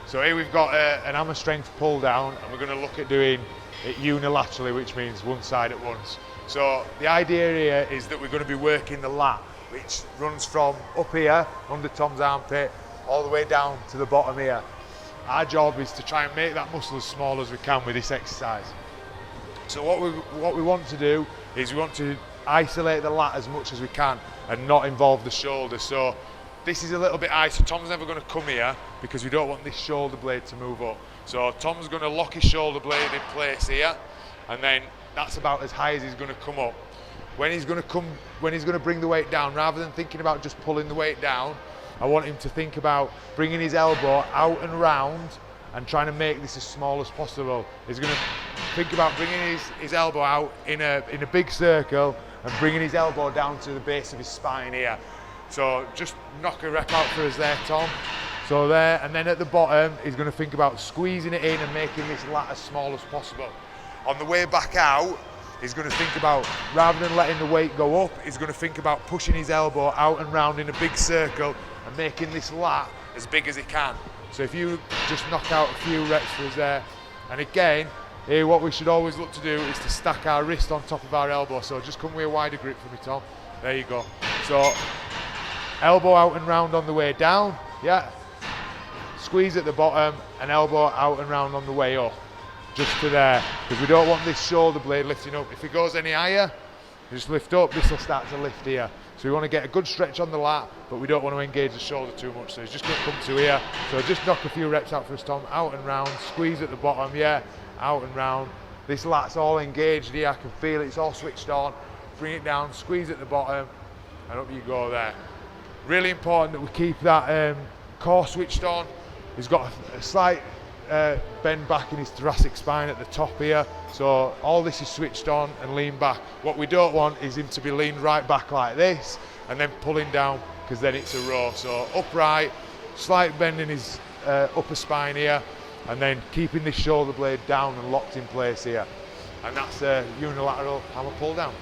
So here we've got an hammer strength pull down, and we're going to look at doing it unilaterally, which means one side at once. So the idea here is that we're going to be working the lat, which runs from up here under Tom's armpit all the way down to the bottom here. Our job is to try and make that muscle as small as we can with this exercise. So what we want to do is we want to isolate the lat as much as we can and not involve the shoulder. So this is a little bit high, so Tom's never going to come here because we don't want this shoulder blade to move up. So Tom's going to lock his shoulder blade in place here, and then that's about as high as he's going to come up. When he's going to bring the weight down, rather than thinking about just pulling the weight down, I want him to think about bringing his elbow out and round and trying to make this as small as possible. He's going to think about bringing his elbow out in a big circle and bringing his elbow down to the base of his spine here. So just knock a rep out for us there, Tom. So there, and then at the bottom, he's going to think about squeezing it in and making this lat as small as possible. On the way back out, he's going to think about, rather than letting the weight go up, he's going to think about pushing his elbow out and round in a big circle and making this lat as big as he can. So if you just knock out a few reps for us there. And again, here what we should always look to do is to stack our wrist on top of our elbow. So just come with a wider grip for me, Tom. There you go. So elbow out and round on the way down, yeah. Squeeze at the bottom and elbow out and round on the way up, just to there, because we don't want this shoulder blade lifting up. If it goes any higher, just lift up, this will start to lift here. So we want to get a good stretch on the lat, but we don't want to engage the shoulder too much. So it's just going to come to here. So just knock a few reps out for us, Tom. Out and round, squeeze at the bottom, yeah, out and round. This lat's all engaged here, I can feel it, it's all switched on. Bring it down, squeeze at the bottom, and up you go there. Really important that we keep that core switched on. He's got a slight bend back in his thoracic spine at the top here. So all this is switched on and lean back. What we don't want is him to be leaned right back like this and then pulling down, because then it's a row. So upright, slight bend in his upper spine here, and then keeping this shoulder blade down and locked in place here. And that's a unilateral hammer pull down.